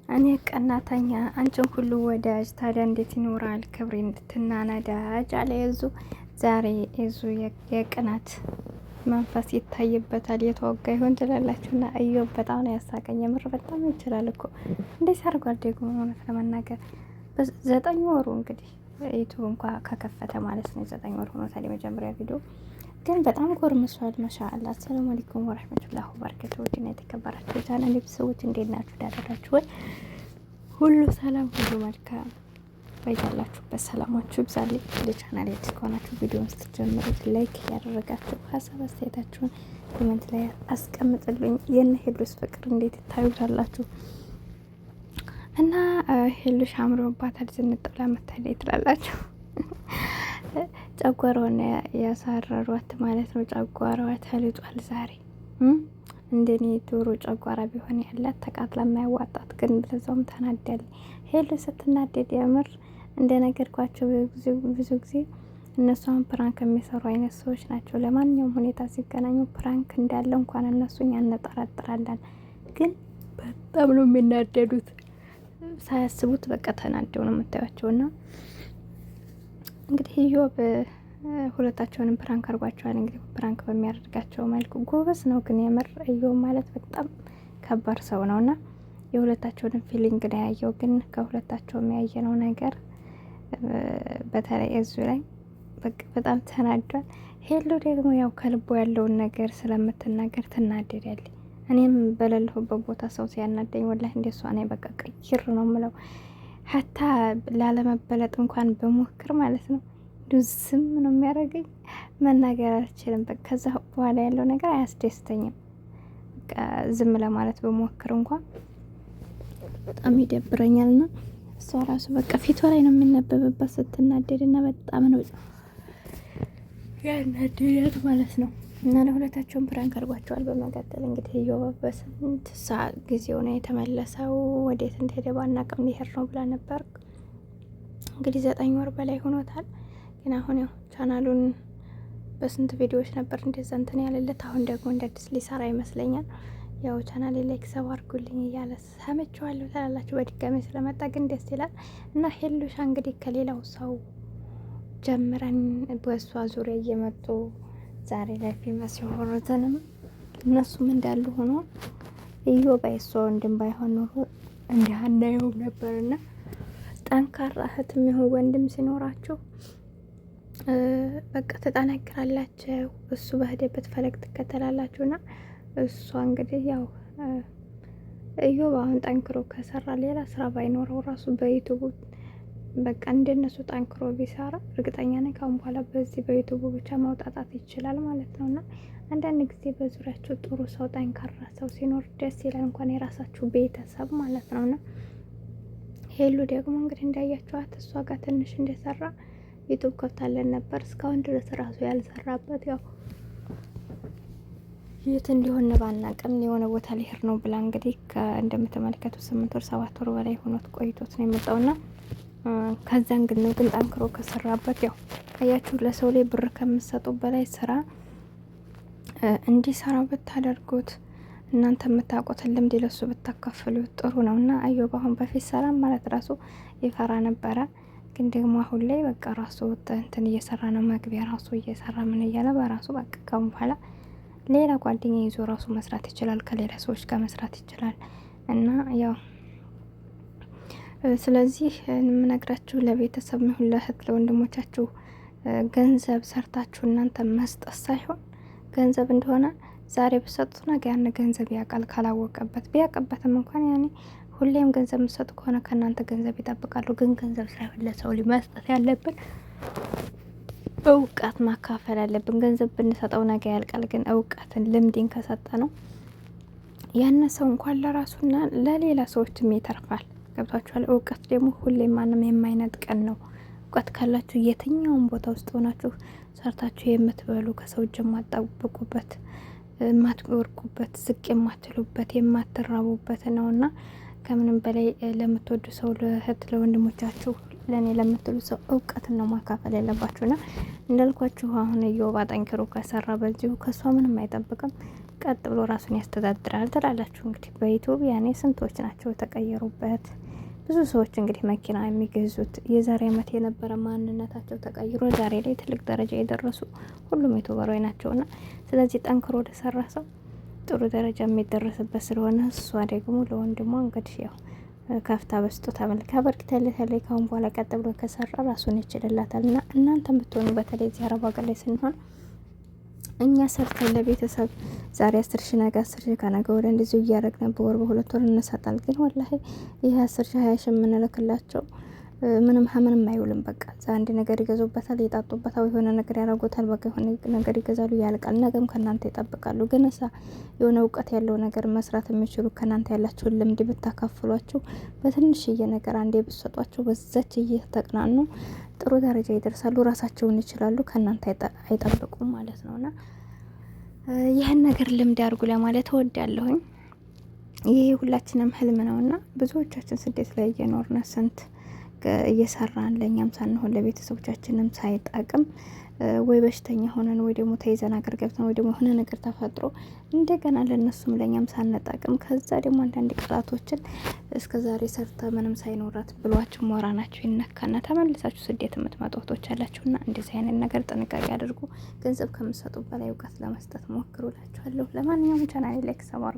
እኔ ቀናተኛ አንቺን ሁሉ ወዳጅ ታዲያ እንዴት ይኖራል ክብሬ እንድትናነዳጅ አለ የዙ። ዛሬ የዙ የቅናት መንፈስ ይታይበታል። የተወጋ ይሆን ትላላችሁና እዮብ በጣም ነው ያሳቀኝ። የምር በጣም ይችላል እኮ እንዴት አድርጓል ደግሞ እውነት ለመናገር 9 ወሩ እንግዲህ ዩቱብ እንኳ ከከፈተ ማለት ነው 9 ወር ሆኖታል። የመጀመሪያ ቪዲዮ ግን በጣም ጎርምሷል። ማሻአላ። አሰላሙ አለይኩም ወራህመቱላሂ ወበረካቱሁ። ወዲና የተከበራችሁ ቻናል ቤተሰቦች እንዴት ናችሁ? ዳዳዳችሁ ወይ ሁሉ ሰላም ሁሉ መልካም በያላችሁበት ሰላማችሁ ይብዛልኝ። ለቻናል አዲስ ከሆናችሁ ቪዲዮውን ስትጀምሩት ላይክ ያደረጋችሁ ሀሳብ አስተያየታችሁን ኮሜንት ላይ አስቀምጥልኝ። የነ ሄሉስ ፍቅር እንዴት ታዩታላችሁ? እና ሄሉሽ አምሮባታል ዝንጥላ መታለይ ትላላችሁ። ጨጓራዋን ያሳረሯት ማለት ነው። ጨጓራዋ ተልጧል ዛሬ። እንደኔ ዶሮ ጨጓራ ቢሆን ያላት ተቃጥላ የማያዋጣት ግን ለዛውም ተናደል። ሄሉ ስትናደድ የምር እንደነገርኳቸው ብዙ ጊዜ እነሱን ፕራንክ የሚሰሩ አይነት ሰዎች ናቸው። ለማንኛውም ሁኔታ ሲገናኙ ፕራንክ እንዳለ እንኳን እነሱ እኛን እንጠራጥራለን። ግን በጣም ነው የሚናደዱት። ሳያስቡት በቃ ተናደው ነው የምታዩቸውና እንግዲህ ኢዮብ ሁለታቸውንም ፕራንክ አድርጓቸዋል። እንግዲህ ፕራንክ በሚያደርጋቸው መልኩ ጎበዝ ነው። ግን የምር ኢዮብ ማለት በጣም ከባድ ሰው ነው እና የሁለታቸውንም ፊሊንግ ነው ያየው። ግን ከሁለታቸው የሚያየነው ነገር በተለይ እዙ ላይ በጣም ተናዷል። ሄሉ ደግሞ ያው ከልቦ ያለውን ነገር ስለምትናገር ትናደዳለች። እኔም በሌለሁበት ቦታ ሰው ሲያናደኝ ወላሂ እንደሷ ነኝ። በቃ ቀይር ነው ምለው። ሀታ ላለመበለጥ እንኳን በሞክር ማለት ነው ዝም ነው የሚያደርገኝ። መናገር አልችልም። በቃ ከዛ በኋላ ያለው ነገር አያስደስተኝም። በቃ ዝም ለማለት በሞክር እንኳን በጣም ይደብረኛል። ና እሷ ራሱ በቃ ፊቷ ላይ ነው የሚነበብባት ስትናደድ እና በጣም ነው ያናደዳት ማለት ነው። እና ለሁለታቸውን ፕራንክ አድርጓቸዋል። በመቀጠል እንግዲህ ኢዮብ በስንት ሰዓት ጊዜው ነው የተመለሰው። ወዴት እንደሄደ ባናውቅም ሊሄድ ነው ብላ ነበር። እንግዲህ 9 ወር በላይ ሆኖታል። ግን አሁን ያው ቻናሉን በስንት ቪዲዮዎች ነበር እንደዛ እንትን ያለለት። አሁን ደግሞ እንደ አዲስ ሊሰራ ይመስለኛል። ያው ቻናሌ ላይክ ሰብ አድርጉልኝ እያለ ሰምቼዋለሁ ትላላችሁ። በድጋሚ ስለመጣ ግን ደስ ይላል። እና ሄሉሻ እንግዲህ ከሌላው ሰው ጀምረን በእሷ ዙሪያ እየመጡ ዛሬ ላይ ፌመስ የሆኑትንም እነሱም እንዳሉ ሆኖ ኢዮብ እሷ ወንድም ባይሆን ኖሮ እንዲህ አናየውም ነበርና ጠንካራ እህትም ይሁን ወንድም ሲኖራችሁ በቃ ተጠናክራላችሁ። እሱ በሄደበት ፈለግ ትከተላላችሁና እሷ እንግዲህ ያው ኢዮብ አሁን ጠንክሮ ከሰራ ሌላ ስራ ባይኖረው ራሱ በዩቲዩብ በቃ እንደነሱ ጠንክሮ ቢሰራ እርግጠኛ ነኝ ካሁን በኋላ በዚህ በዩቲዩብ ብቻ ማውጣጣት ይችላል ማለት ነውና አንዳንድ ጊዜ በዙሪያችሁ ጥሩ ሰው ጠንካራ ሰው ሲኖር ደስ ይላል። እንኳን የራሳችሁ ቤተሰብ ማለት ነውና ሄሉ ደግሞ እንግዲህ እንዳያችኋት እሷ ጋር ትንሽ እንደሰራ ዩቲዩብ ከፍታለን ነበር። እስካሁን ድረስ ራሱ ያልሰራበት ያው የት እንዲሆን ባናቅም የሆነ ቦታ ሊሄድ ነው ብላ እንግዲህ እንደምትመለከቱ 8 ወር 7 ወር በላይ ሆኖት ቆይቶት ነው የመጣውና ከዛን ግን ነው ግን ጠንክሮ ከሰራበት ያው አያችሁ ለሰው ላይ ብር ከምትሰጡ በላይ ስራ እንዲሰራ ብታደርጉት እናንተ የምታውቁትን ልምድ ለሱ ብታካፍሉት ጥሩ ነውና ኢዮብ አሁን በፊት ሰላም ማለት ራሱ ይፈራ ነበረ። ግን ደግሞ አሁን ላይ በቃ ራሱ እንትን እየሰራ ነው። መግቢያ ራሱ እየሰራ ምን እያለ በራሱ በቃ ከም በኋላ ሌላ ጓደኛ ይዞ ራሱ መስራት ይችላል። ከሌላ ሰዎች ጋር መስራት ይችላል እና ያው ስለዚህ የምነግራችሁ ለቤተሰብ ነው ለእህት ለወንድሞቻችሁ ገንዘብ ሰርታችሁ እናንተ መስጠት ሳይሆን ገንዘብ እንደሆነ ዛሬ ብትሰጡት ነገ ያን ገንዘብ ያውቃል። ካላወቀበት ቢያውቅበትም እንኳን ያኔ ሁሌም ገንዘብ መስጠት ከሆነ ከእናንተ ገንዘብ ይጠብቃሉ። ግን ገንዘብ ሳይሆን ለሰው መስጠት ያለብን እውቀት ማካፈል አለብን። ገንዘብ ብንሰጠው ነገ ያልቃል። ግን እውቀትን ልምድን ከሰጠ ነው ያን ሰው እንኳን ለራሱና ለሌላ ሰዎችም ይተርፋል። ገብታችኋል? እውቀት ደግሞ ሁሌም ማንም የማይነጥቀን ነው። እውቀት ካላችሁ የትኛውን ቦታ ውስጥ ሆናችሁ ሰርታችሁ የምትበሉ ከሰው እጅ የማትጠብቁበት የማትወርቁበት ዝቅ የማትሉበት የማትራቡበት ነውና ከምንም በላይ ለምትወዱ ሰው ለእህት ለወንድሞቻችሁ ለኔ ለምትሉ ሰው እውቀትን ነው ማካፈል ያለባችሁና እንዳልኳችሁ አሁን ኢዮብ ጠንክሮ ከሰራ በዚሁ ከሷ ምንም አይጠብቅም። ቀጥ ብሎ ራሱን ያስተዳድራል ትላላችሁ። እንግዲህ በዩቲዩብ ያኔ ስንቶች ናቸው የተቀየሩበት። ብዙ ሰዎች እንግዲህ መኪና የሚገዙት የዛሬ ዓመት የነበረ ማንነታቸው ተቀይሮ ዛሬ ላይ ትልቅ ደረጃ የደረሱ ሁሉም ዩቲዩበሮች ናቸውና ስለዚህ ጠንክሮ ለሰራ ሰው ጥሩ ደረጃ የሚደረስበት ስለሆነ እሷ ደግሞ ለወንድሟ እንግዲህ ያው ከፍታ በስጦታ መልካ በርክተልታለች። ካሁን በኋላ ቀጥ ብሎ ከሰራ ራሱን ይችልላታል። እና እናንተም ብትሆኑ በተለይ እዚህ አረብ ሀገር ላይ ስንሆን እኛ ሰርተን ለቤተሰብ ዛሬ 10 ሺህ ነገ 10 ሺህ ከነገ ወዲያ እንደዚሁ እያደረግን በወር በሁለት ወር እንሰጣል። ግን ወላሂ ይህ 10 ሺህ 20 ሺህ የምንልክላቸው ምንም አይውልም። በቃ አንድ ነገር ይገዙበታል፣ ይጣጡበታል፣ የሆነ ነገር ያደርጉታል። በቃ የሆነ ነገር ይገዛሉ፣ ያልቃል። ነገም ከእናንተ ይጠብቃሉ። ግን እሳ የሆነ እውቀት ያለው ነገር መስራት የሚችሉ ከእናንተ ያላቸውን ልምድ ብታካፍሏቸው፣ በትንሽዬ ነገር አንዴ ብትሰጧቸው፣ በዛች እየተቅናኑ ጥሩ ደረጃ ይደርሳሉ። ራሳቸውን ይችላሉ፣ ከእናንተ አይጠብቁም ማለት ነውና ይህን ነገር ልምድ አድርጉ ለማለት እወዳለሁኝ። ይሄ ሁላችንም ህልም ነውና ብዙዎቻችን ስደት ላይ እየኖርን ስንት እየሰራን ለእኛም ሳንሆን ለቤተሰቦቻችንም ሳይጠቅም ወይ በሽተኛ ሆነን ወይ ደግሞ ተይዘን አገር ገብተን ወይ ደግሞ የሆነ ነገር ተፈጥሮ እንደገና ለነሱም ለእኛም ሳንጠቅም ከዛ ደግሞ አንዳንድ ቅጣቶችን እስከ ዛሬ ሰርተ ምንም ሳይኖራት ብሏችሁ ሞራናችሁ ይነካና ተመልሳችሁ ስደት የምትመጡ እህቶች አላችሁና እንደዚህ አይነት ነገር ጥንቃቄ አድርጉ። ገንዘብ ከምትሰጡ በላይ እውቀት ለመስጠት ሞክሩላችኋለሁ። ለማንኛውም ቻናሌ ላይክ ሰማሩ